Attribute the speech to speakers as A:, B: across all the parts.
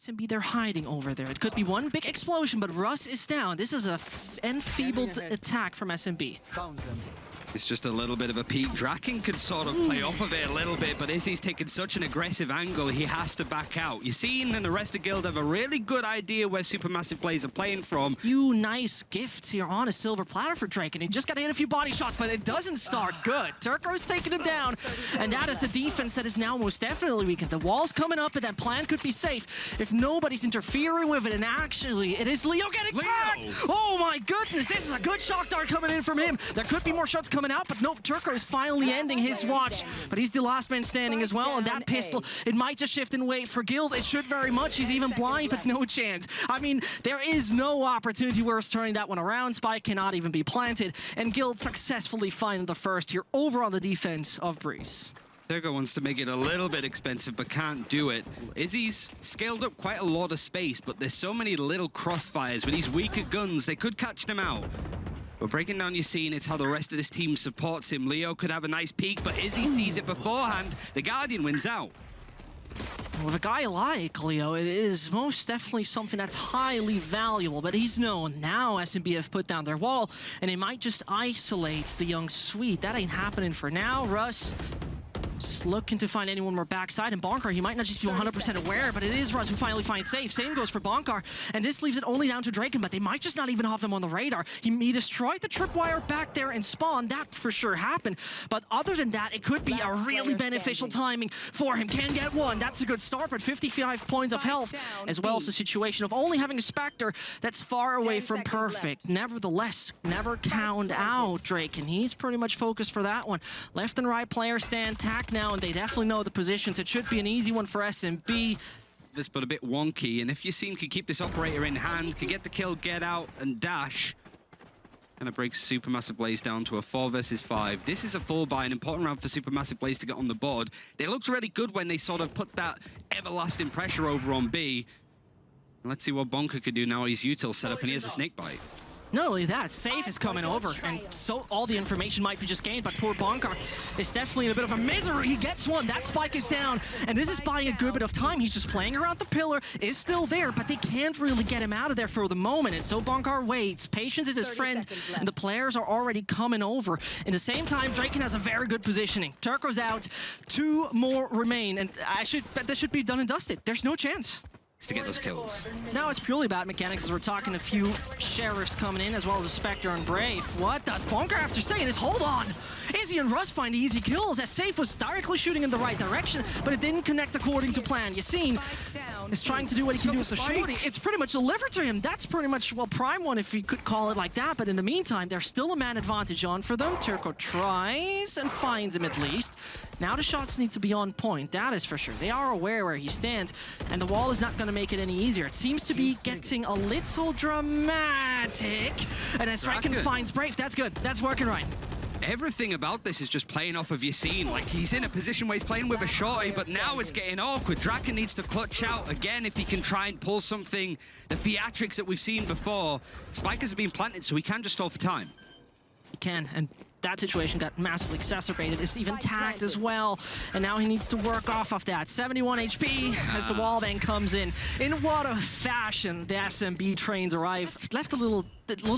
A: SMB, they're hiding over there. It could be one big explosion, but Russ is down. This is a enfeebled attack from SMB.
B: Found them.
C: It's just a little bit of a peek. Draken could sort of play off of it a little bit, but Izzy's taken such an aggressive angle, he has to back out. Yassine and the rest of Guild have a really good idea where Supermassive players are playing from.
A: Few nice gifts here on a silver platter for Drake, and he just got to hit a few body shots, but it doesn't start good. Turco's taking him down, and that is the defense that is now most definitely weakened. The wall's coming up, and that plan could be safe if nobody's interfering with it, and actually, it is Leo getting tagged! Oh my goodness, this is a good shock dart coming in from him. There could be more shots coming out, but nope, Turco is finally ending his watch, but he's the last man standing as well, and that pistol, it might just shift and wait for Guild. It should very much. He's even blind, but no chance. I mean, there is no opportunity where it's turning that one around. Spike cannot even be planted, and Guild successfully finding the first here over on the defense of Breeze.
C: Turco wants to make it a little bit expensive, but can't do it. Izzy's scaled up quite a lot of space, but there's so many little crossfires with these weaker guns, they could catch them out. But breaking down Yassine, it's how the rest of this team supports him. Leo could have a nice peek, but Izzy sees it beforehand. The Guardian wins out.
A: With a guy like Leo, it is most definitely something that's highly valuable, but he's known. Now SMB have put down their wall, and they might just isolate the young Sweet. That ain't happening for now. Russ just looking to find anyone more backside, and Bonkar, he might not just be 100% aware, but it is Russ who finally finds safe. Same goes for Bonkar, and this leaves it only down to Draken, but they might just not even have them on the radar. He destroyed the tripwire back there and spawned. That for sure happened, but other than that, it could be a really beneficial timing for him. Can get one. That's a good start, but 55 points of health, as well as the situation of only having a Spectre that's far away from perfect. Nevertheless, never count out Draken. He's pretty much focused for that one. Left and right players stand tack now, and they definitely know the positions. It should be an easy one for SMB.
C: This but a bit wonky, and if Yassine could keep this operator in hand, could get the kill, get out, and dash, and it breaks Supermassive Blaze down to a 4 versus 5. This is a full buy, an important round for Supermassive Blaze to get on the board. They looked really good when they sort of put that everlasting pressure over on B. And let's see what Bonker could do now. He's util set up, and he has a snake bite.
A: Not only that, Safe is coming over, and so all the information might be just gained, but poor Bonkar is definitely in a bit of a misery. He gets one, that spike is down, and this is buying a good bit of time. He's just playing around the pillar, is still there, but they can't really get him out of there for the moment, and so Bonkar waits. Patience is his friend, and the players are already coming over. In the same time, Draken has a very good positioning. Turco's out, 2 more remain, and that should be done and dusted. There's no chance
C: to get those kills.
A: Now it's purely about mechanics, as we're talking a few sheriffs coming in, as well as a Spectre and Brave. What does Bonker after saying is, hold on! Izzy and Russ find easy kills, as Safe was directly shooting in the right direction, but it didn't connect according to plan. Yassine is trying to do what he can do with the shooting. It's pretty much delivered to him. That's pretty much, well, prime one if you could call it like that, but in the meantime, there's still a man advantage on for them. Turco tries and finds him at least. Now the shots need to be on point, that is for sure. They are aware where he stands, and the wall is not going to make it any easier. It seems to be getting a little dramatic, and as Draken finds Brave, that's good. That's working right.
C: Everything about this is just playing off of Yassine. Like, he's in a position where he's playing with a shorty, but now it's getting awkward. Draken needs to clutch out again if he can try and pull something, the theatrics that we've seen before. Spikers have been planted, so he can just stall for time.
A: He can, and that situation got massively exacerbated. It's even tagged as well, and now he needs to work off of that. 71 HP as the wall then comes in. In what a fashion the SMB trains arrive. Left a little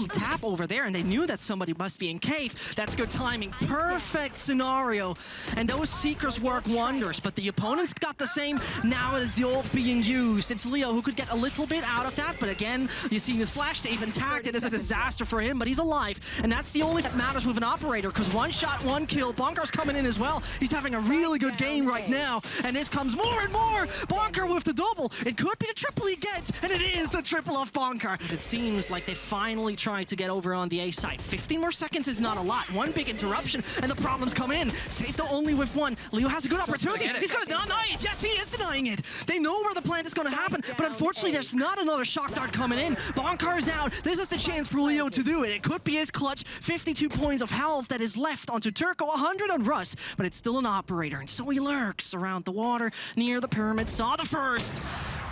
A: tap over there, and they knew that somebody must be in cave. That's good timing. Perfect scenario. And those Seekers work wonders, but the opponents got the same. Now it is the ult being used. It's Leo who could get a little bit out of that, but again, you see his flash to even tagged. It is a disaster for him, but he's alive, and that's the only that matters with an operator, because 1 shot, 1 kill. Bonkar's coming in as well. He's having a really good game right now, and this comes more and more. Bonker with the double. It could be the triple he gets, and it is the triple of Bonker. It seems like they finally trying to get over on the A side. 15 more seconds is not a lot. 1 big interruption, and the problems come in. Safe though only with 1. Leo has a good opportunity. He's gonna deny it. Yes, he is denying it. They know where the plant is gonna happen, but unfortunately, there's not another shock dart coming in. Bonkar's out. This is the chance for Leo to do it. It could be his clutch. 52 points of health that is left onto Turco, 100 on Russ, but it's still an operator, and so he lurks around the water near the pyramid. Saw the first,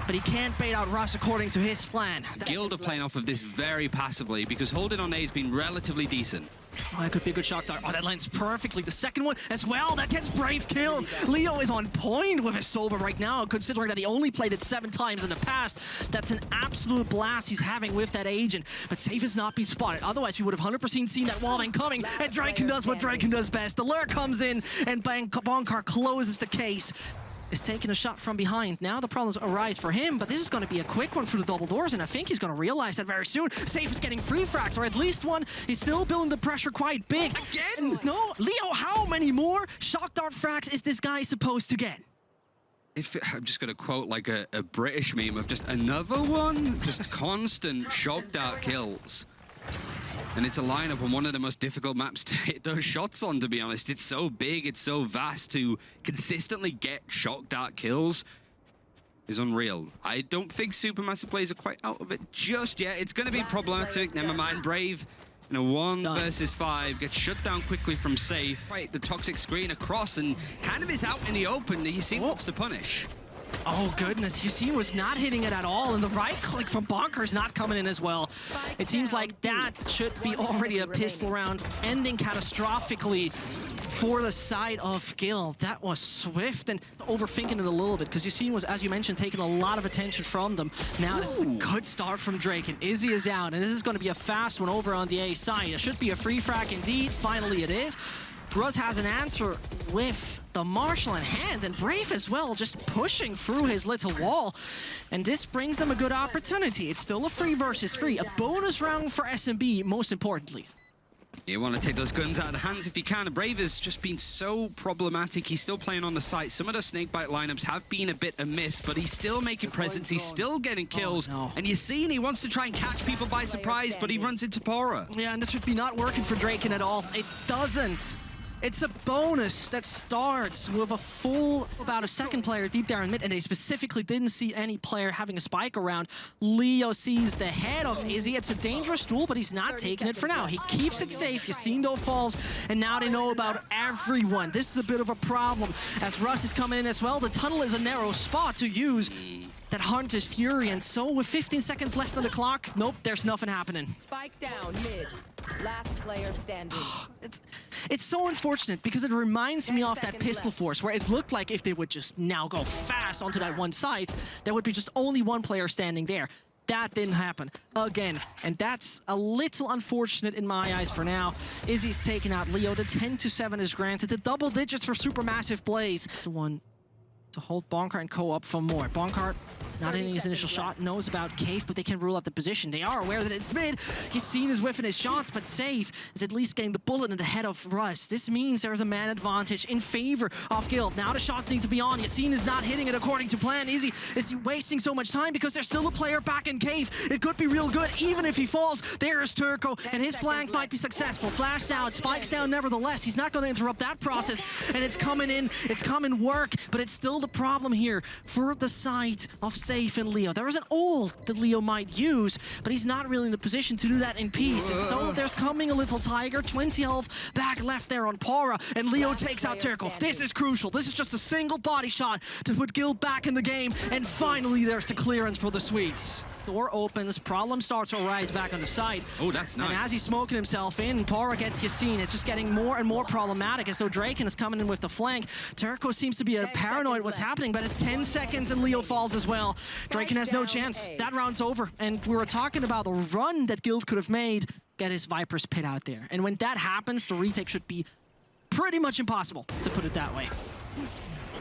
A: but he can't bait out Russ according to his plan.
C: Guild are playing off of this very passively because holding on A has been relatively decent.
A: Oh, that could be a good shock dart. Oh, that lands perfectly. The second one as well. That gets Brave killed. Leo is on point with his Sova right now, considering that he only played it 7 times in the past. That's an absolute blast he's having with that agent. But Safe has not been spotted. Otherwise, we would have 100% seen that wallbang coming. And Draken does what Draken does best. The lure comes in, and Bonkar closes the case. Is taking a shot from behind. Now the problems arise for him, but this is going to be a quick one through the double doors, and I think he's going to realize that very soon. Safe is getting free frags, or at least one. He's still building the pressure quite big. Again? No, Leo, how many more shock dart frags is this guy supposed to get?
C: I'm just going to quote like a British meme of just another one, just constant shock dart kills. And it's a lineup on one of the most difficult maps to hit those shots on, to be honest. It's so big, it's so vast to consistently get shock dart kills is unreal. I don't think SuperMassive players are quite out of it just yet. It's going to be problematic. Never mind, Brave in a 1 versus 5 gets shut down quickly from Safe. Fight the toxic screen across and kind of is out in the open. You see wants to punish.
A: Oh goodness, Yassine was not hitting it at all, and the right click from Bonker is not coming in as well. It seems like that should be already a pistol round, ending catastrophically for the side of Gil. That was swift, and overthinking it a little bit, because Yassine was, as you mentioned, taking a lot of attention from them. Now this is a good start from Drake, and Izzy is out, and this is going to be a fast one over on the A side. It should be a free frag indeed. Finally it is. Ruz has an answer with the Marshall in hand, and Brave as well, just pushing through his little wall. And this brings them a good opportunity. It's still a 3 versus 3, a bonus round for SMB, most importantly.
C: You want to take those guns out of the hands if you can. Brave has just been so problematic. He's still playing on the site. Some of the snakebite lineups have been a bit amiss, but he's still making presence. He's still getting kills.
A: Oh, no.
C: And you see, he wants to try and catch people by surprise, but he runs into Pora.
A: Yeah, and this should be not working for Draken at all. It doesn't. It's a bonus that starts with a full, about a second player deep there in mid, and they specifically didn't see any player having a spike around. Leo sees the head of Izzy. It's a dangerous duel, but he's not taking it for now. He keeps it safe. Yassine though falls, and now they know about everyone. This is a bit of a problem as Russ is coming in as well. The tunnel is a narrow spot to use that Hunter's Fury, and so with 15 seconds left on the clock, nope, there's nothing happening.
B: Spike down mid. Last player standing.
A: It's so unfortunate because it reminds me of that Pistol Force where it looked like if they would just now go fast onto that one side, there would be just only one player standing there. That didn't happen again, and that's a little unfortunate in my eyes for now. Izzy's taken out Leo. The 10-7 is granted. The double digits for Supermassive Blaze. The one to hold Bonkar and Co up for more. Bonkar not hitting his initial shot, knows about Cave, but they can rule out the position. They are aware that it's mid. Yassine is whiffing his shots, but Safe is at least getting the bullet in the head of Russ. This means there's a man advantage in favor of Guild. Now the shots need to be on. Yassine is not hitting it according to plan. Is he wasting so much time because there's still a player back in Cave? It could be real good, even if he falls. There is Turco, and his flank might be successful. Flash out, spikes down nevertheless. He's not going to interrupt that process, and it's coming in. It's coming work, but it's still the problem here for the side of Safe and Leo. There is an ult that Leo might use, but he's not really in the position to do that in peace. And so there's coming a little Tiger, 20 health back left there on Pora, and Leo takes out Turco. This is crucial. This is just a single body shot to put Guild back in the game, and finally there's the clearance for the Sweets. Door opens, problem starts to arise back on the side.
C: Oh, that's nice.
A: And as he's smoking himself in, Pora gets Yassine. It's just getting more and more problematic as though Draken is coming in with the flank. Turco seems to be paranoid what's happening, but it's 10 seconds and Leo falls as well. Draken has no chance. That round's over. And we were talking about the run that Guild could have made. Get his Viper's Pit out there. And when that happens, the retake should be pretty much impossible, to put it that way.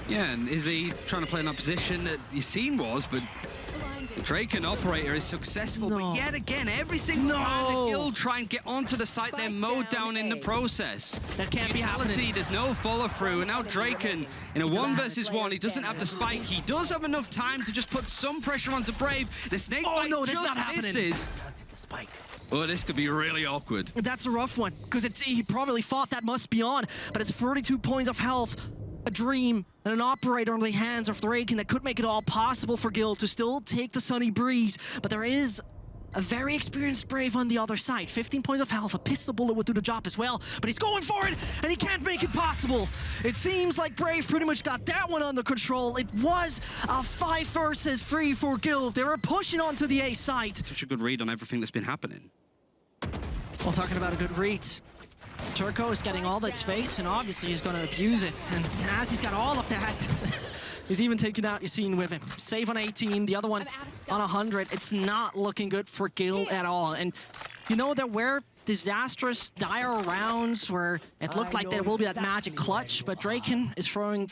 C: Yeah, and is he trying to play in that position that Yassine was, but Draken Operator is successful, but yet again, every single time the Guild try and get onto the site, they're mowed down in the process.
A: That can't be happening.
C: There's no follow through, and now Draken, in a 1 versus 1, he doesn't have the spike. He does have enough time to just put some pressure onto Brave. The snake bite just misses. Oh, this could be really awkward.
A: That's a rough one, because he probably thought that must be on, but it's 32 points of health. A dream and an operator on the hands of Draken that could make it all possible for Guild to still take the sunny breeze. But there is a very experienced Brave on the other side. 15 points of health, a pistol bullet would do the job as well. But he's going for it, and he can't make it possible. It seems like Brave pretty much got that one under control. It was a 5 versus 3 for Guild. They were pushing onto the A site.
C: Such a good read on everything that's been happening.
A: Well, talking about a good read. Turco is getting all that space, and obviously he's going to abuse it. And as he's got all of that, he's even taking out Yassine with him. Save on 18, the other one on 100. It's not looking good for Guild at all. And you know, there were disastrous, dire rounds where it looked like there will be that magic clutch, but Draken is throwing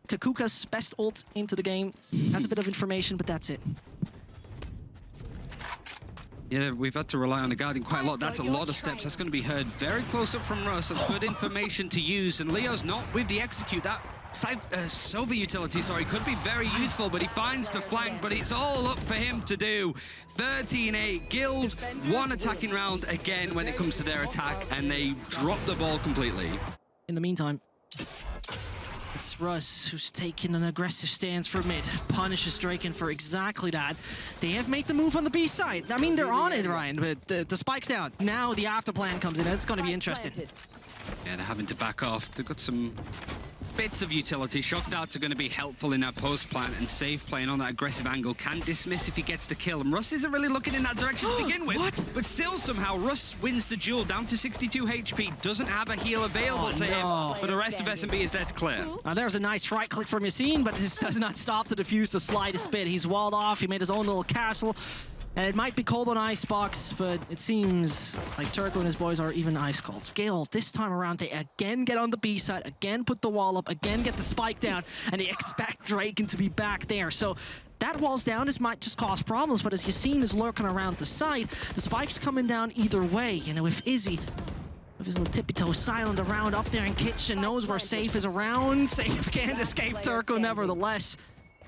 A: Kakuka's best ult into the game. Has a bit of information, but that's it.
C: Yeah, we've had to rely on the Guardian quite a lot. That's a lot of steps. That's going to be heard very close up from Russ. That's good information to use. And Leo's not with the execute. That Sova utility, could be very useful, but he finds the flank, but it's all up for him to do. 13-8, Guild, one attacking round again when it comes to their attack, and they drop the ball completely.
A: In the meantime, it's Russ who's taking an aggressive stance for mid. Punishes Draken for exactly that. They have made the move on the B side. I mean, they're on it, Ryan, but the spike's down. Now the after plan comes in. It's going to be interesting.
C: Yeah, they're having to back off. They've got some bits of utility. Shock darts are going to be helpful in that post plant, and Safe playing on that aggressive angle can dismiss if he gets the kill. And Russ isn't really looking in that direction to begin with. What? But still, somehow, Russ wins the duel down to 62 HP. Doesn't have a heal available to him. But the rest of SMB is there to clear.
A: There's a nice right click from Yassine, but this does not stop the defuse the slightest bit. He's walled off. He made his own little castle. And it might be cold on Icebox, but it seems like Turco and his boys are even ice cold. Gale, this time around, they again get on the B side, again put the wall up, again get the spike down, and they expect Draken to be back there. So that wall's down. This might just cause problems, but as Yassine is lurking around the side, the spike's coming down either way. You know, if Izzy, with his little tippy-toe silent around up there in kitchen, knows where Safe is around, Safe can't escape Turco nevertheless.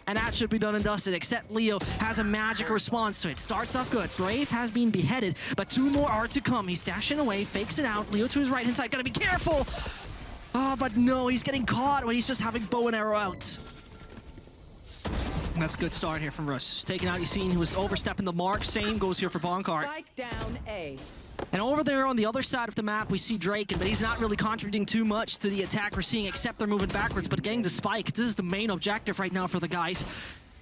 A: And that should be done and dusted, except Leo has a magic response to it. Starts off good. Brave has been beheaded, but two more are to come. He's dashing away, fakes it out. Leo to his right-hand side. Gotta be careful! Oh, but no, he's getting caught when he's just having bow and arrow out. That's a good start here from Russ. He's taking out Yassine, who was overstepping the mark. Same goes here for Bonkart.
B: Spike down A.
A: And over there on the other side of the map, we see Draken, but he's not really contributing too much to the attack we're seeing, except they're moving backwards. But getting the spike, this is the main objective right now for the guys.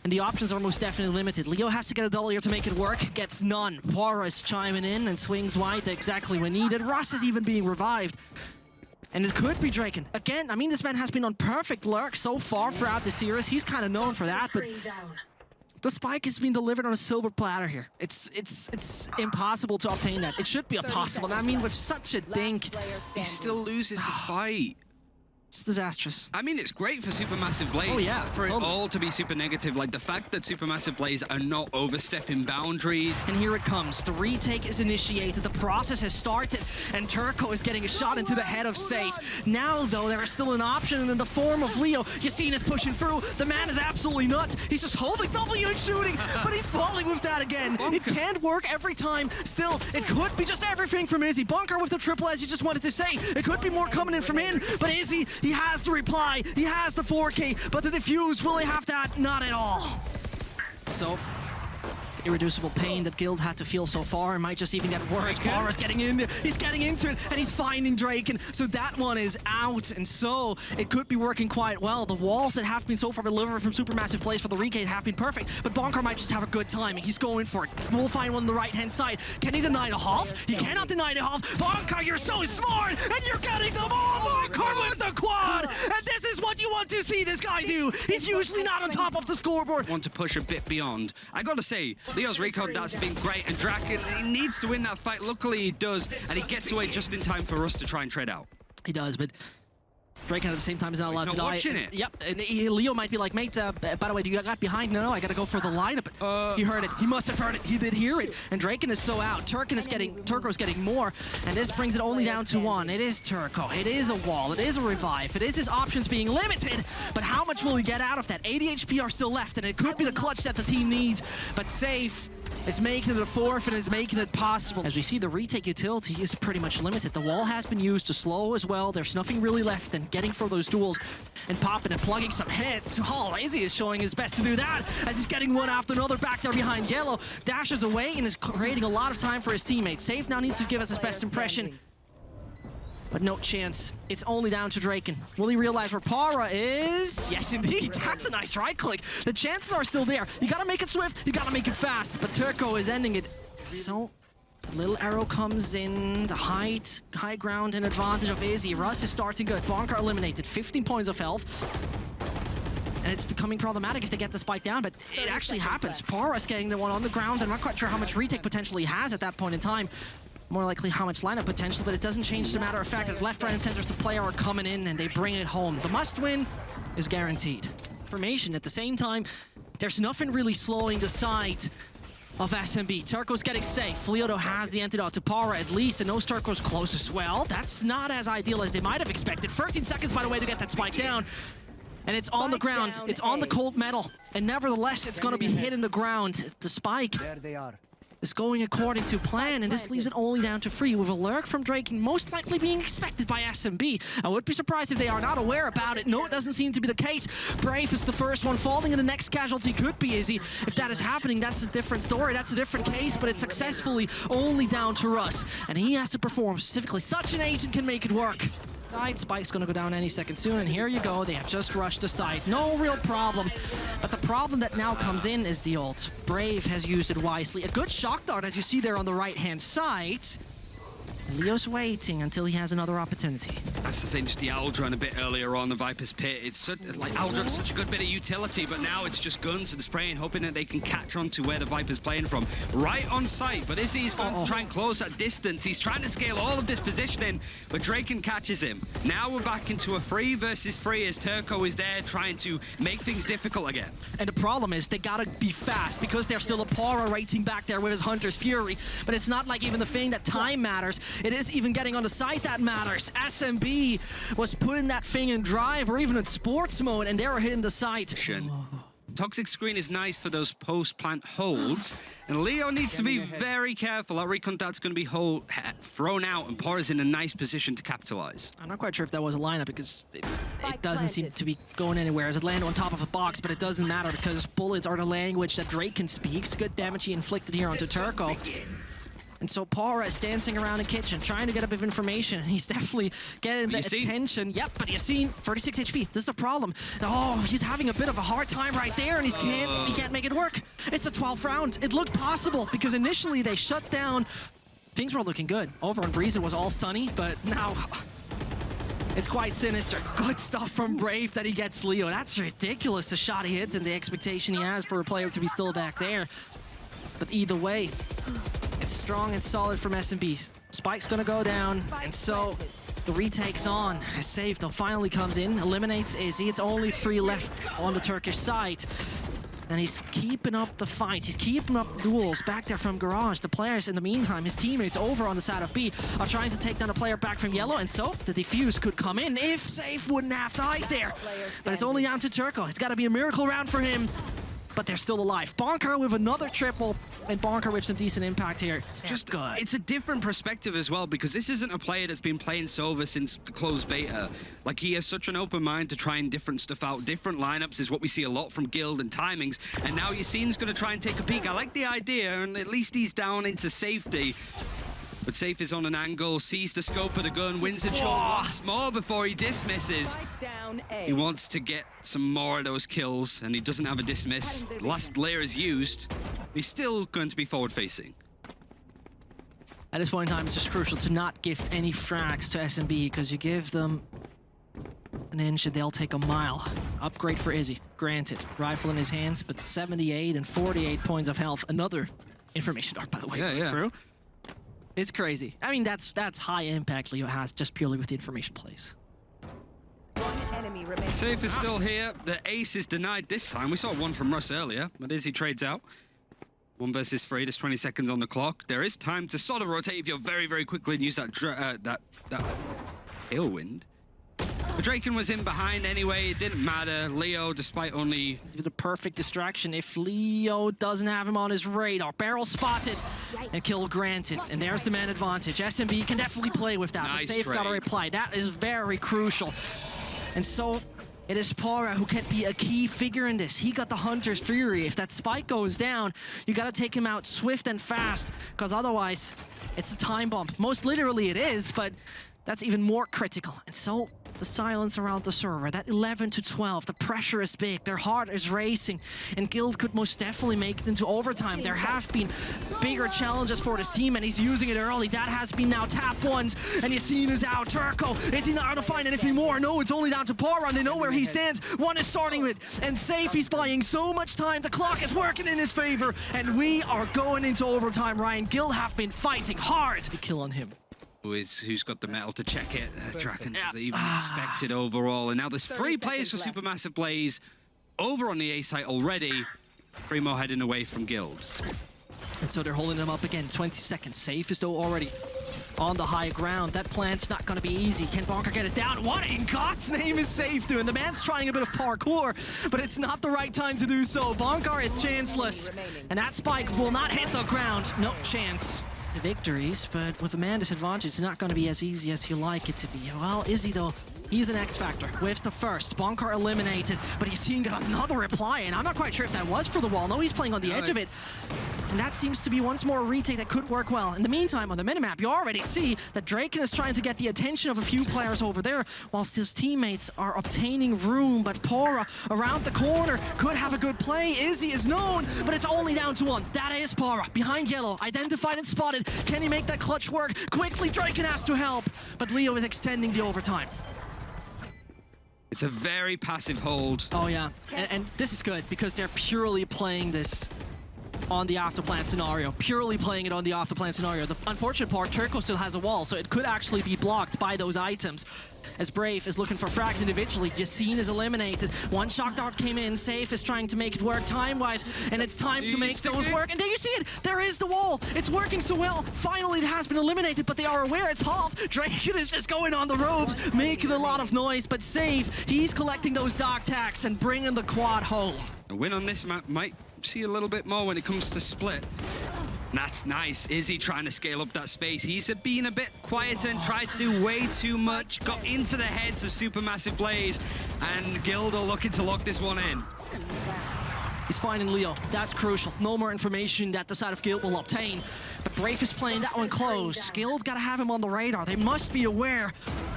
A: And the options are most definitely limited. Leo has to get a double here to make it work, gets none. Poirot is chiming in and swings wide exactly when needed. Russ is even being revived. And it could be Draken. Again, I mean, this man has been on perfect lurk so far throughout the series. He's kind of known for that, but the spike has been delivered on a silver platter here. It's impossible to obtain that. It should be impossible. I mean, with such a dink,
C: He still loses the fight.
A: it's disastrous.
C: I mean, it's great for Supermassive Blaze.
A: Oh, yeah,
C: For
A: totally.
C: it all to be super negative. Like, the fact that Supermassive Blaze are not overstepping boundaries.
A: And here it comes. The retake is initiated. The process has started. And Turco is getting a shot into the head of Safe. Now, though, there is still an option in the form of Leo. Yassine is pushing through. The man is absolutely nuts. He's just holding W and shooting. But he's falling with that again. It can't work every time. Still, it could be just everything from Izzy. Bunker with the triple, as you just wanted to say. It could be more coming in from in. But Izzy, he has the reply. He has the 4K. But the defuse, will he have that? Not at all. So, irreducible pain that Guild had to feel so far. It might just even get worse. Poirot's getting in there. He's getting into it, and he's finding Draken. So that one is out, and so it could be working quite well. The walls that have been so far delivered from Supermassive Blaze for the recade have been perfect, but Bonker might just have a good timing. He's going for it. We'll find one on the right-hand side. Can he deny the half? He cannot deny the half. Bonker, you're so smart, and you're getting them all. Bonker with the quad, and this is what you want to see this guy do. He's usually not on top of the scoreboard.
C: Want to push a bit beyond. I gotta say, Leo's recon darts have been great, and Draken, he needs to win that fight. Luckily, he does, and he gets away just in time for us to try and trade out.
A: He does, but Draken at the same time is not allowed to die.
C: Watching it.
A: Yep, and Leo might be like, mate, by the way, do you got behind? No, I gotta go for the lineup. He heard it. He must have heard it. He did hear it. And Draken is so out. Turco's getting more, and this brings it only down to one. It is Turco. It is a wall. It is a revive. It is his options being limited, but how much will he get out of that? 80 HP are still left, and it could be the clutch that the team needs, but Safe is making it a fourth and is making it possible. As we see, the retake utility is pretty much limited. The wall has been used to slow as well. There's nothing really left, and getting for those duels and popping and plugging some hits. Oh, Lazy is showing his best to do that as he's getting one after another back there behind Yellow. Dashes away and is creating a lot of time for his teammates. Safe now needs to give us his best impression, but no chance. It's only down to Draken. Will he realize where Para is? Yes, indeed. That's a nice right click. The chances are still there. You gotta make it swift, you gotta make it fast, but Turco is ending it. So, Little arrow comes in, the high ground and advantage of Izzy. Russ is starting good. Bonker eliminated, 15 points of health. And it's becoming problematic if they get the spike down, but it actually happens. Porus getting the one on the ground. I'm not quite sure how much retake potential he has at that point in time. More likely how much lineup potential, but it doesn't change the matter of fact that left, right, and centers the player are coming in and they bring it home. The must win is guaranteed. Formation at the same time, there's nothing really slowing the side of SMB. Turco's getting safe. Leodo has the antidote to Para at least, and knows Turco's close as well. That's not as ideal as they might have expected. 13 seconds, by the way, to get that spike down. And it's on the ground. It's on the cold metal. And nevertheless, it's going to be hitting the ground. The spike
D: There they are.
A: is going according to plan, and this leaves it only down to 3, with a lurk from Drake most likely being expected by SMB. I would be surprised if they are not aware about it. No, it doesn't seem to be the case. Brave is the first one. Falling in the next casualty could be Izzy. If that is happening, that's a different story. That's a different case, but it's successfully only down to Russ. And he has to perform specifically. Such an agent can make it work. Spike's gonna go down any second soon, and here you go. They have just rushed the site. No real problem. But the problem that now comes in is the ult. Brave has used it wisely. A good shock dart, as you see there on the right-hand side. Leo's waiting until he has another opportunity.
C: That's the thing, just the Aldrin a bit earlier on the Viper's Pit. It's like Aldrin's such a good bit of utility, but now it's just guns and spraying, hoping that they can catch on to where the Viper's playing from. Right on site, but Izzy's going to try and close that distance. He's trying to scale all of this positioning, but Draken catches him. Now we're back into a 3 versus 3 as Turco is there trying to make things difficult again.
A: And the problem is they gotta be fast because there's still a Pora racing back there with his Hunter's Fury. But it's not like even the thing that time matters. It is even getting on the site that matters. SMB was putting that thing in drive or even in sports mode, and they were hitting the site.
C: Toxic screen is nice for those post-plant holds, and Leo needs to be very careful. That recon that's going to be thrown out, and Pora's in a nice position to capitalize.
A: I'm not quite sure if that was a lineup because it doesn't seem to be going anywhere as it landed on top of a box, but it doesn't matter because bullets are the language that Drake can speak. Good damage he inflicted here onto Turco. And so Para is dancing around the kitchen, trying to get a bit of information. He's definitely getting the attention. Yep, but Yassine, 36 HP. This is the problem. Oh, he's having a bit of a hard time right there, and he can't make it work. It's a 12th round. It looked possible because initially they shut down. Things were looking good. Over on Breeze, it was all sunny, but now it's quite sinister. Good stuff from Brave that he gets Leo. That's ridiculous, the shot he hits and the expectation he has for a player to be still back there. But either way, it's strong and solid from SMB. Spike's gonna go down, and so the retake's on. Safe though finally comes in, eliminates Izzy. It's only 3 left on the Turkish side. And he's keeping up the fights. He's keeping up duels back there from Garage. The players, in the meantime, his teammates over on the side of B are trying to take down a player back from Yellow, and so the defuse could come in if Safe wouldn't have died there. But it's only down to Turco. It's gotta be a miracle round for him. But they're still alive. Bonker with another triple, and Bonker with some decent impact here.
C: Just good. It's a different perspective as well, because this isn't a player that's been playing Sova since the closed beta. Like, he has such an open mind to trying different stuff out. Different lineups is what we see a lot from Guild and timings. And now Yassine's going to try and take a peek. I like the idea, and at least he's down into safety. But Safe is on an angle, sees the scope of the gun, wins the shot once more before he dismisses. He wants to get some more of those kills, and he doesn't have a dismiss. Last layer is used. He's still going to be forward-facing.
A: At this point in time, it's just crucial to not gift any frags to SMB, because you give them an inch and they'll take a mile. Upgrade for Izzy, granted. Rifle in his hands, but 78 and 48 points of health. Another information dart, by the way, through. It's crazy. I mean, that's high impact Leo has just purely with the information plays.
C: Safe is still here. The ace is denied this time. We saw one from Russ earlier, but Izzy trades out. 1 versus 3, there's 20 seconds on the clock. There is time to sort of rotate if you're very, very quickly and use that tailwind. But Draken was in behind anyway, it didn't matter. Leo, despite only...
A: The perfect distraction if Leo doesn't have him on his radar. Barrel spotted and kill granted. And there's the man advantage. SMB can definitely play with that, but Safe got to reply. That is very crucial. And so it is Para who can be a key figure in this. He got the Hunter's Fury. If that spike goes down, you got to take him out swift and fast, because otherwise it's a time bomb. Most literally it is, but that's even more critical. And so the silence around the server, that 11 to 12, the pressure is big, their heart is racing, and Guild could most definitely make it into overtime. There have been bigger challenges for this team, and he's using it early. That has been now tap ones, and Yassine is out. Turco, is he not going to find anything more? No, it's only down to Para, and they know where he stands. One is starting with, and Safe, he's buying so much time. The clock is working in his favor, and we are going into overtime, Ryan. Guild have been fighting hard to kill on him.
C: Who's got the metal to check it? Draken even expected overall. And now there's 3 players for Supermassive Blaze over on the A site already. 3 more heading away from Guild.
A: And so they're holding them up again. 20 seconds. Safe is though already on the high ground. That plant's not going to be easy. Can Bonker get it down? What in God's name is Safe doing? The man's trying a bit of parkour, but it's not the right time to do so. Bonker is chanceless, and that spike will not hit the ground. No chance. Victories, but with a man disadvantage, it's not going to be as easy as you like it to be. Well, Izzy though, he's an X factor. Whiffs the first, Bonker eliminated, but Yassine got another reply, and I'm not quite sure if that was for the wall. No, he's playing on the edge of it, and that seems to be once more a retake that could work well. In the meantime, on the minimap, you already see that Draken is trying to get the attention of a few players over there, whilst his teammates are obtaining room, but Pora around the corner could have a good play. Izzy is known, but it's only down to 1. That is Pora, behind yellow, identified and spotted. Can he make that clutch work? Quickly, Draken has to help, but Leo is extending the overtime.
C: It's a very passive hold.
A: Oh yeah, and this is good because they're purely playing this on the afterplan scenario. Purely playing it on the afterplan scenario. The unfortunate part, Turco still has a wall, so it could actually be blocked by those items. As Brave is looking for frags individually, Yassine is eliminated. One shock dart came in, Safe is trying to make it work time-wise, and it's time to make those work. And there you see it! There is the wall! It's working so well! Finally, it has been eliminated, but they are aware it's half. Draken is just going on the ropes, making a lot of noise, but Safe, he's collecting those dark tacks and bringing the quad home.
C: A win on this map might see a little bit more when it comes to split. That's nice. Izzy trying to scale up that space. He's been a bit quieter and tried to do way too much. Got into the heads of Supermassive Blaze, and Guild are looking to lock this one in.
A: He's finding Leo. That's crucial. No more information that the side of Guild will obtain. But Brave is playing that one close. Guild gotta have him on the radar. They must be aware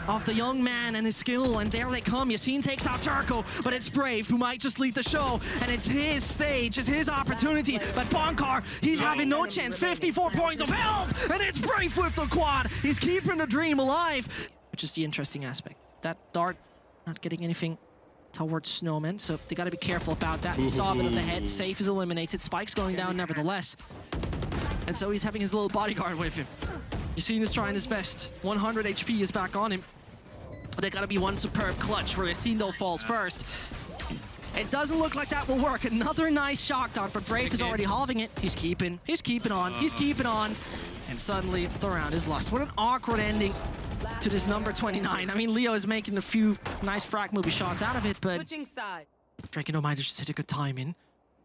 A: of the young man and his skill, and there they come. Yassine takes out Turco, but it's Brave who might just lead the show, and it's his stage, it's his opportunity. But Bonkar, he's having no chance. 54 points of health, and it's Brave with the quad. He's keeping the dream alive, which is the interesting aspect. That dart not getting anything towards Snowman, so they got to be careful about that. He saw a bit of the head. Safe is eliminated. Spike's going down nevertheless, and so he's having his little bodyguard with him. Yassine is trying his best. 100 HP is back on him. But they got to be one superb clutch where Yassine though falls first. It doesn't look like that will work. Another nice shock dart, but Brave is already halving it. He's keeping on, he's keeping on, and suddenly the round is lost. What an awkward ending to this number 29. I mean, Leo is making a few nice frag movie shots out of it, but Draken might have just hit a good time in.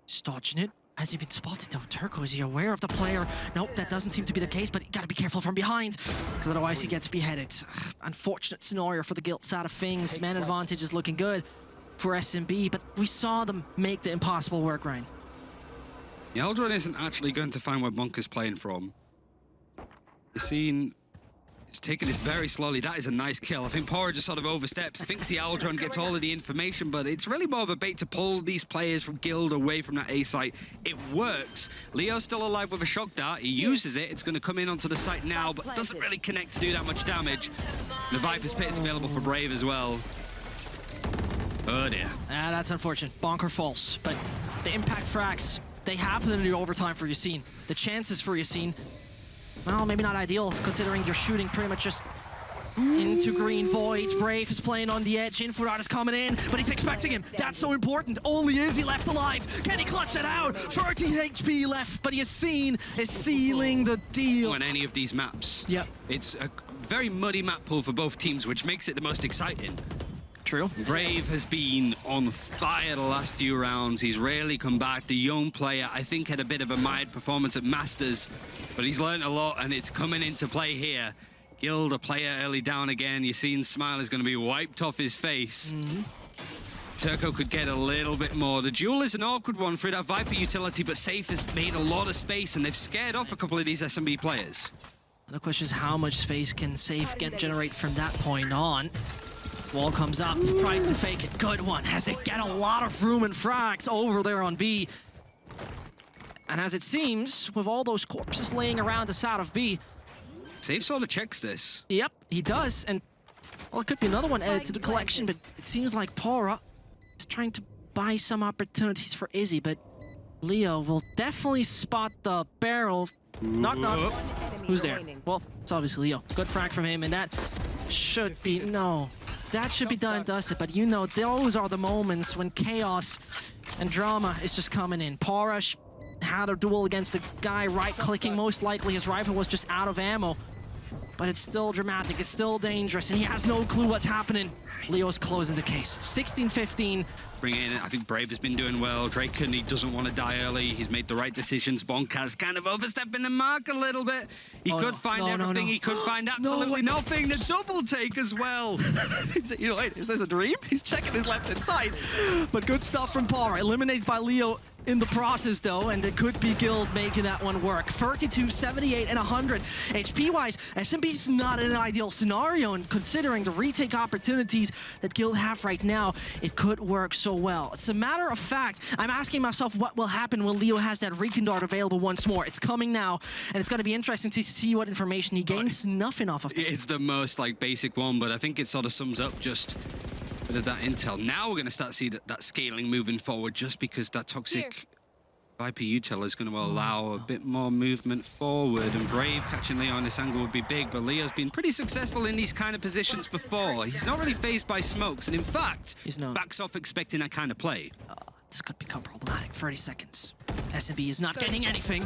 A: He's dodging it. Has he been spotted though? Turco, is he aware of the player? Nope, that doesn't seem to be the case, but you gotta be careful from behind, because otherwise he gets beheaded. Unfortunate scenario for the Guild side of things. Man advantage is looking good for SMB, but we saw them make the impossible work, Ryan.
C: The Aldrin isn't actually going to find where Bunker's playing from. Yassine is taking this very slowly. That is a nice kill. I think Pora just sort of oversteps, thinks the Aldron gets all of the information, but it's really more of a bait to pull these players from Guild away from that A site. It works. Leo's still alive with a shock dart. He uses it. It's going to come in onto the site now, but doesn't really connect to do that much damage. The Viper's Pit is available for Brave as well. Oh dear.
A: That's unfortunate. Bonker false, but the impact frags, they happen in the overtime for Yassine. The chances for Yassine, well, maybe not ideal, considering you're shooting pretty much just into green voids. Brave is playing on the edge. Infrared is coming in, but he's expecting him. That's so important. Only Izzy left alive. Can he clutch it out? 30 HP left, but Yassine is sealing the deal.
C: On any of these maps.
A: Yep.
C: It's a very muddy map pool for both teams, which makes it the most exciting.
A: True.
C: Brave has been on fire the last few rounds. He's rarely come back. The young player, I think, had a bit of a mired performance at Masters, but he's learned a lot, and it's coming into play here. Guild, a player early down again. Yassine's smile is going to be wiped off his face. Turco could get a little bit more. The duel is an awkward one for that Viper utility, but Safe has made a lot of space, and they've scared off a couple of these SMB players.
A: The question is how much space can Safe generate from that point on. Wall comes up, tries to fake it. Good one, as they get a lot of room and frags over there on B. And as it seems, with all those corpses laying around the side of B...
C: Safe sort of checks this.
A: Yep, he does. And, well, it could be another one added to the collection, but it seems like Pora is trying to buy some opportunities for Izzy, but Leo will definitely spot the barrel. Knock, knock. Who's there? Well, it's obviously Leo. Good frag from him, and that should be... No. That should be done, dusted, but you know, those are the moments when chaos and drama is just coming in. Pora had a duel against a guy right-clicking. Most likely his rifle was just out of ammo. But it's still dramatic, it's still dangerous, and he has no clue what's happening. Leo's closing the case. 16-15.
C: Bring in, I think Brave has been doing well. Drake he doesn't want to die early. He's made the right decisions. Bonkaz kind of overstepping the mark a little bit. He could find everything. He could find absolutely nothing. The double take as well.
A: You know, wait, is this a dream? He's checking his left-hand side. But good stuff from Pora. Eliminated by Leo in the process, though, and it could be Guild making that one work. 32, 78, and 100. HP-wise, SMB's not in an ideal scenario, and considering the retake opportunities that Guild have right now, it could work so well. It's a matter of fact, I'm asking myself what will happen when Leo has that recon dart available once more. It's coming now, and it's going to be interesting to see what information he gains. Nothing off of it.
C: It's the most, like, basic one, but I think it sort of sums up just a bit of that intel. Now we're going to start seeing that scaling moving forward, just because that toxic Viper util is going to allow a bit more movement forward, and Brave catching Leo on this angle would be big, but Leo's been pretty successful in these kind of positions before. He's not really phased by smokes, and in fact,
A: he's not.
C: Backs off expecting that kind of play.
A: This could become problematic. 30 seconds. SMB is not getting anything.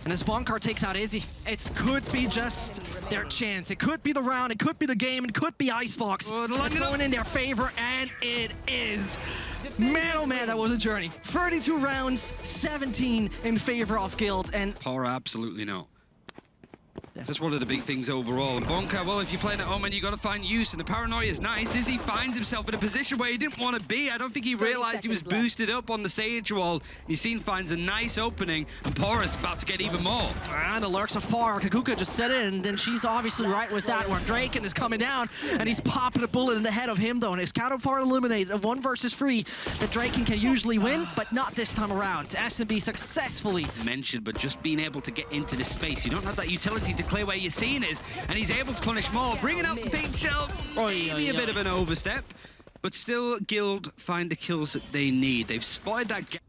A: And as Bonkar takes out Izzy, it could be just their chance. It could be the round, it could be the game, it could be Icebox. It's going in their favor, and it is. Man, oh man, that was a journey. 32 rounds, 17 in favor of Guild, and...
C: Power, absolutely not. That's one of the big things overall. And Bonka, well, if you're playing at home and you got to find use, and the paranoia is nice, Izzy finds himself in a position where he didn't want to be. I don't think he realized he was boosted up on the Sage wall. Yassine finds a nice opening, and Pora's about to get even more.
A: And the lurks of Pora. Kakuka just said it, and then she's obviously right with that, where Draken is coming down, and he's popping a bullet in the head of him, though, and his counterpart eliminated. A 1 versus 3 that Draken can usually win, but not this time around. SMB successfully
C: mentioned, but just being able to get into the space. You don't have that utility to clear where Yassine is, and he's able to punish more, bringing out the pink shell. Maybe a bit of an overstep, but still Guild find the kills that they need. They've spotted that gap.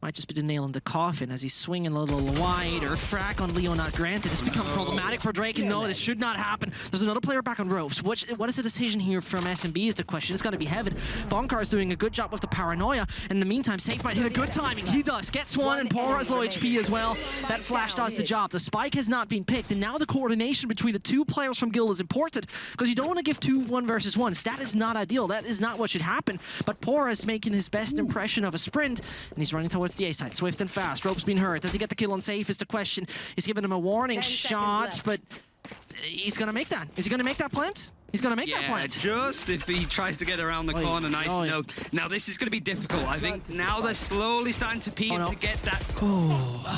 A: Might just be the nail in the coffin as he's swinging a little wide, or frack on Leo not granted. This becomes problematic for Drake, and no, this should not happen. There's another player back on ropes. What is the decision here from SMB is the question. It's going to be Heaven. Bonkar is doing a good job with the paranoia. In the meantime, Safe might hit a good timing. He does. Gets one, and Pora's low HP as well. That flash does the job. The spike has not been picked, and now the coordination between the two players from Guild is important, because you don't want to give 2 1 versus 1s. That is not ideal. That is not what should happen. But Pora is making his best impression of a sprint, and he's running towards the A side. Swift and fast. Rope's been hurt. Does he get the kill on Safe is the question. He's giving him a warning shot, but he's going to make that. Is he going to make that plant? He's going to make that plant.
C: Just if he tries to get around the corner, nice note. Now, this is going to be difficult. I think now they're slowly starting to peek to get that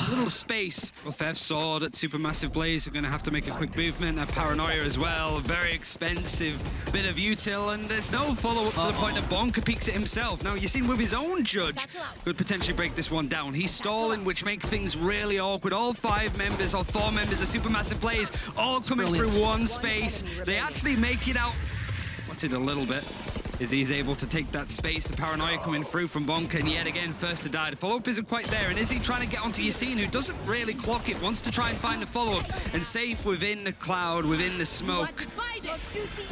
C: little space. Well, Fev saw that Supermassive Blaze are going to have to make a quick movement. A paranoia as well. A very expensive bit of util, and there's no follow-up to the point that Bonka peeks it himself. Now, Yassine with his own judge could potentially break this one down. He's stalling, which makes things really awkward. All 5 members or 4 members of Supermassive Blaze all coming through one space. They actually make it out. What's it a little bit? Izzy's able to take that space. The paranoia coming through from Bonka, and yet again, first to die. The follow-up isn't quite there, and Izzy trying to get onto Yassine, who doesn't really clock it, wants to try and find the follow-up, and Safe within the cloud, within the smoke.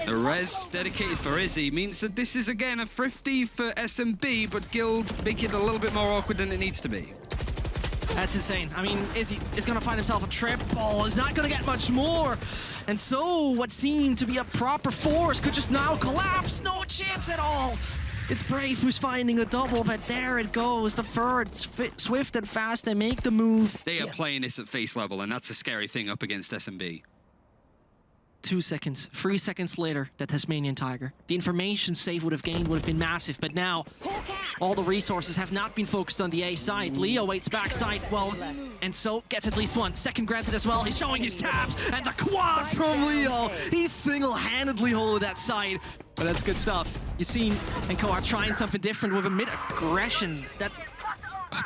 C: The res dedicated for Izzy means that this is, again, a thrifty for SMB, but Guild make it a little bit more awkward than it needs to be.
A: That's insane. I mean, Izzy is going to find himself a triple. Is not going to get much more. And so what seemed to be a proper force could just now collapse. No chance at all. It's Brave who's finding a double, but there it goes. The third, swift and fast, they make the move.
C: They are playing this at face level, and that's a scary thing up against SMB.
A: 2 seconds, 3 seconds later, the Tasmanian Tiger. The information Save would have gained would have been massive, but now all the resources have not been focused on the A side. Leo waits backside, well, and so gets at least one. Second granted as well. He's showing his tabs, and the quad from Leo. He's single-handedly holding that side, but that's good stuff. You've seen Nkoa trying something different with a mid-aggression.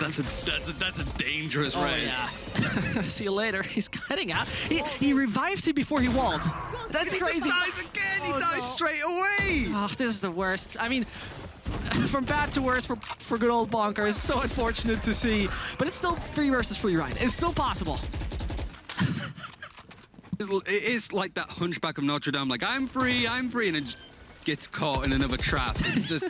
C: That's a dangerous raise.
A: Yeah. See you later. He's cutting out. He revived him before he walled. That's crazy.
C: He dies again. He dies straight away.
A: Oh, this is the worst. I mean, from bad to worse for good old Bonker is so unfortunate to see. But it's still 3 versus 3, right? It's still possible.
C: It is like that Hunchback of Notre Dame. Like, I'm free, and it just gets caught in another trap. It's just...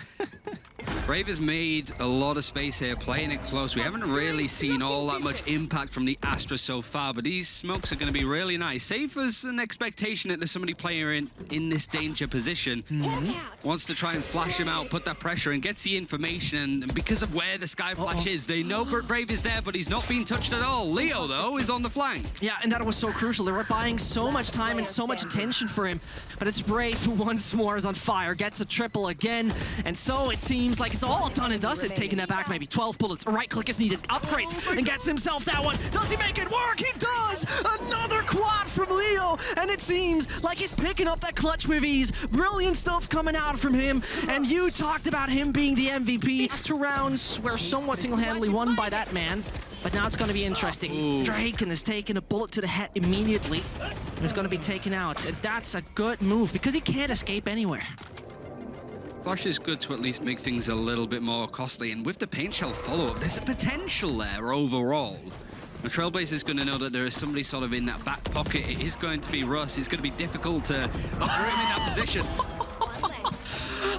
C: Brave has made a lot of space here, playing it close. We haven't really seen all that much impact from the Astra so far, but these smokes are going to be really nice. Safe as an expectation that there's somebody playing in this danger position. Wants to try and flash him out, put that pressure, and gets the information. And because of where the Sky Flash is, they know Brave is there, but he's not being touched at all. Leo, though, is on the flank.
A: Yeah, and that was so crucial. They were buying so much time and so much attention for him. But it's Brave who once more is on fire, gets a triple again. And so it seems like it's all done and dusted. Taking that back, maybe 12 bullets. A right click is needed. Upgrades and gets himself that one. Does he make it work? He does! Another quad from Leo. And it seems like he's picking up that clutch with ease. Brilliant stuff coming out from him. And you talked about him being the MVP. Last 2 rounds were somewhat single-handedly won by that man. But now it's going to be interesting. Draken is taking a bullet to the head immediately. And is going to be taken out. And that's a good move because he can't escape anywhere.
C: Flash is good to at least make things a little bit more costly, and with the paint shell follow-up, there's a potential there overall. The Trailblazer is going to know that there is somebody sort of in that back pocket. It is going to be Russ. It's going to be difficult to put him in that position.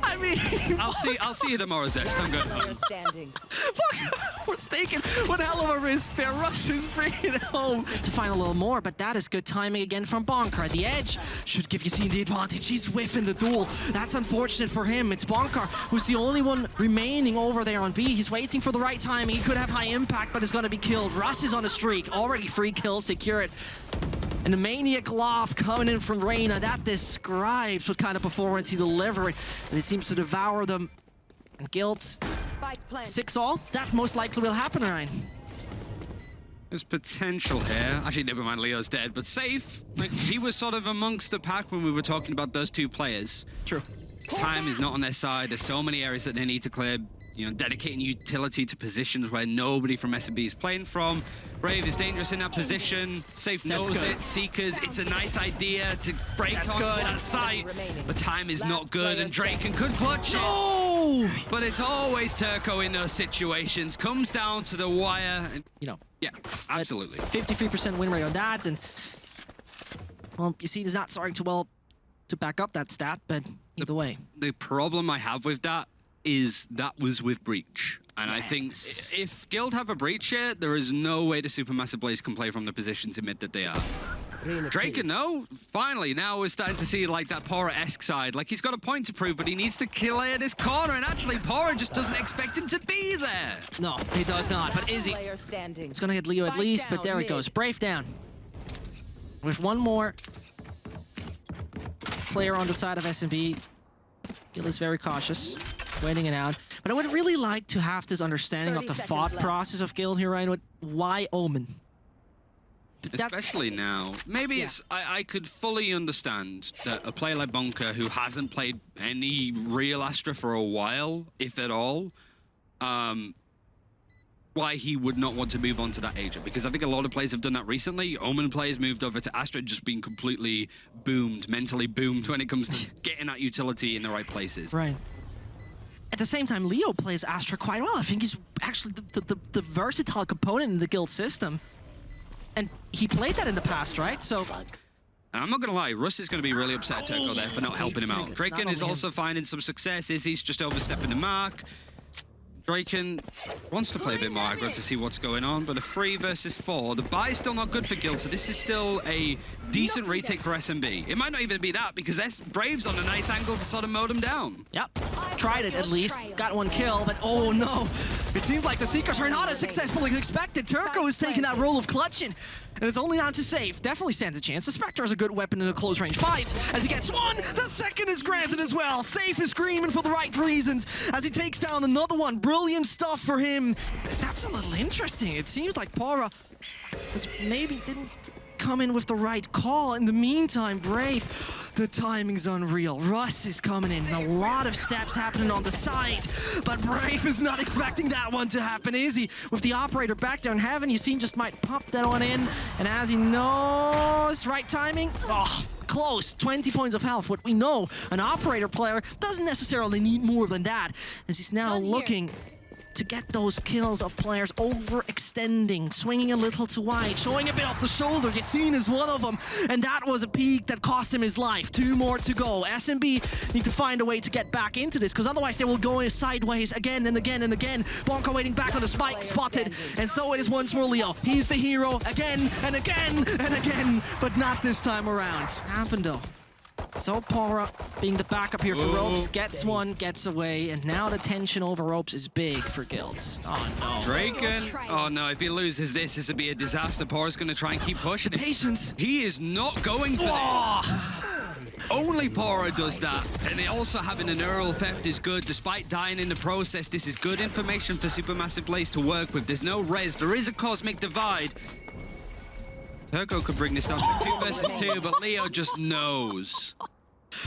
C: I mean, I'll see you tomorrow, Zesh. I'm going home.
A: What's taken? What hell of a risk there. Russ is bringing it home. Just to find a little more, but that is good timing again from Bonker. The edge should give Yassine the advantage. He's whiffing the duel. That's unfortunate for him. It's Bonker who's the only one remaining over there on B. He's waiting for the right time. He could have high impact, but is going to be killed. Russ is on a streak. Already 3 kills, secure it. And the Maniac Loft coming in from Reyna. That describes what kind of performance he delivered. And he seems to devour them. And Guild, 6-all. That most likely will happen, Ryan.
C: There's potential here. Actually, never mind, Leo's dead, but Safe. Like, he was sort of amongst the pack when we were talking about those 2 players.
A: True.
C: Time is not on their side. There's so many areas that they need to clear. You know, dedicating utility to positions where nobody from SMB is playing from. Brave is dangerous in that position. Safe knows it. Seekers, it's a nice idea to break on that site. But time is not good, and Draken could clutch it. But it's always Turco in those situations. Comes down to the wire. And,
A: you know.
C: Yeah, absolutely.
A: 53% win rate on that, and well, you see, he's not starting to back up that stat, but either way.
C: The problem I have with that is that was with Breach. And I think if Guild have a Breach here, there is no way the Supermassive Blaze can play from the positions in mid that they are. Draken, no. Finally, now we're starting to see like that Pora-esque side. Like, he's got a point to prove, but he needs to clear this corner. And actually, Pora just doesn't expect him to be there.
A: No, he does not. But Izzy, it's going to hit Leo at least, but there it goes. Brave down. With one more player on the side of SMB, Gil is very cautious, waiting it out. But I would really like to have this understanding of the thought process of Guild here, Ryan. Why Omen?
C: Especially now. Maybe it's... I could fully understand that a player like Bonker, who hasn't played any real Astra for a while, if at all, why he would not want to move on to that agent. Because I think a lot of players have done that recently. Omen players moved over to Astra, just been completely boomed, mentally boomed when it comes to getting that utility in the right places.
A: Right. At the same time, Leo plays Astra quite well. I think he's actually the versatile component in the Guild system. And he played that in the past, right? So...
C: And I'm not going to lie, Russ is going to be really upset at Turco there for not helping him out. Draken is also finding some success. Izzy's just overstepping the mark. Draken wants to play a bit more aggro to see what's going on, but a 3 versus 4. The buy is still not good for Guild, so this is still a decent retake for SMB. It might not even be that, because Brave's on a nice angle to sort of mow them down.
A: Yep. Tried it at least, got one kill, but oh no. It seems like the Seekers are not as successful as expected. Turco is taking that role of clutching, and it's only down to Safe. Definitely stands a chance. The Spectre is a good weapon in a close range fight. As he gets one, the second is granted as well. Safe is screaming for the right reasons as he takes down another one. Brilliant stuff for him. That's a little interesting. It seems like Para maybe didn't come in with the right call. In the meantime, Brave, the timing's unreal. Russ is coming in, a lot of steps happening on the side, but Brave is not expecting that one to happen, is he? With the operator back down heaven, you seen just might pop that one in, and as he knows, right timing, oh, close, 20 points of health. What we know, an operator player doesn't necessarily need more than that, as he's now looking to get those kills of players overextending, swinging a little too wide, showing a bit off the shoulder. Yassine is one of them, and that was a peak that cost him his life. 2 more to go. SMB need to find a way to get back into this, because otherwise they will go sideways again and again and again. Bonka waiting back on the spike, spotted, and so it is once more Leo. He's the hero again and again and again, but not this time around. Happened though. So Para being the backup here for Ropes, gets one, gets away, and now the tension over Ropes is big for Guilds. Oh no.
C: Draken, oh no, if he loses this will be a disaster. Para's gonna try and keep pushing it.
A: Patience.
C: He is not going for this. Only Para does that, and also having an Earl theft is good. Despite dying in the process, this is good information for Supermassive Blaze to work with. There's no res, there is a cosmic divide. Turco could bring this down to 2 versus 2, but Leo just knows.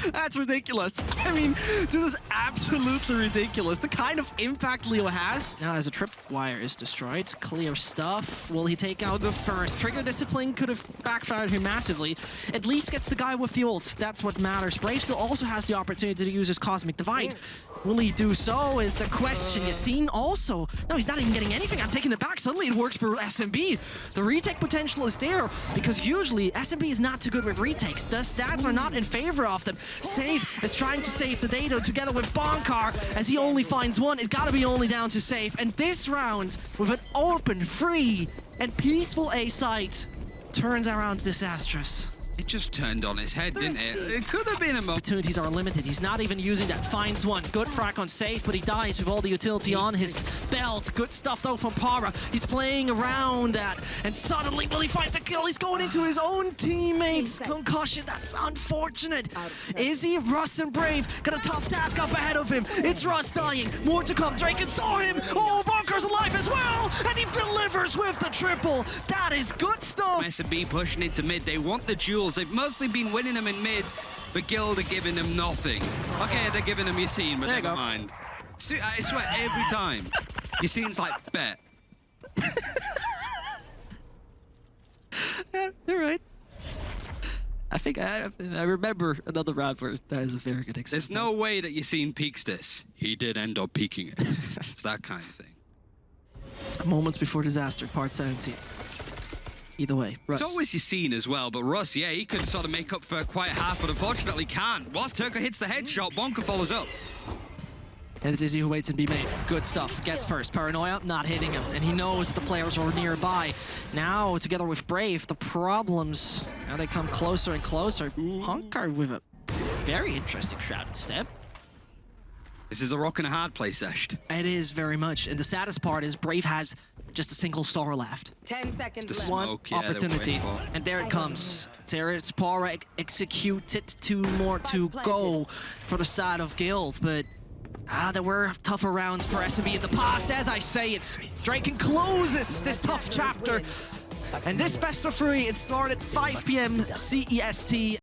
A: That's ridiculous. I mean, this is absolutely ridiculous. The kind of impact Leo has. Now, as a tripwire is destroyed, clear stuff. Will he take out the first? Trigger discipline could have backfired him massively. At least gets the guy with the ult. That's what matters. Brave still also has the opportunity to use his Cosmic Divide. Will he do so is the question. Yassine also. No, he's not even getting anything. I'm taking it back. Suddenly it works for SMB. The retake potential is there because usually SMB is not too good with retakes. The stats are not in favor of them. Safe is trying to save the data together with Bonkar as he only finds one. It gotta be only down to Safe. And this round, with an open, free, and peaceful A site, turns around disastrous.
C: It just turned on his head, didn't it? It could have been a moment.
A: Opportunities are limited. He's not even using that. Finds one. Good frack on Safe, but he dies with all the utility on his belt. Good stuff, though, from Para. He's playing around that, and suddenly, will he find the kill? He's going into his own teammates. Concussion. That's unfortunate. Is he? Russ and Brave got a tough task up ahead of him. It's Russ dying. More to come. Draken saw him. Oh, Bunker's alive as well, and he delivers with the triple. That is good stuff.
C: SMB pushing into mid. They want the jewels. They've mostly been winning them in mid, but Guild are giving them nothing. Okay, they're giving them Yassine, but never mind. I swear, every time, Yassine's like, bet.
A: Yeah, you're right. I think I remember another round where that is a very good example.
C: There's no way that Yassine peaks this. He did end up peaking it. It's that kind of thing.
A: Moments before disaster, part 17. Either way, Russ.
C: It's always Yassine as well, but Russ, yeah, he could sort of make up for quite half, but unfortunately can't. Whilst Turco hits the headshot, Bonka follows up.
A: And it's Izzy who waits in B main. Good stuff. Gets first. Paranoia, not hitting him. And he knows the players are nearby. Now, together with Brave, the problems, now they come closer and closer. Hunkar with a very interesting shrouded step.
C: This is a rock and a hard play session.
A: It is very much. And the saddest part is Brave has just a single star left.
B: 10 seconds left.
A: One opportunity. And there it comes. There it's Para executed. 2 more to go for the side of Guild. But there were tougher rounds for SMB in the past. As I say, it's Draken closes this tough chapter. And this best of 3, it started 5 p.m. CEST.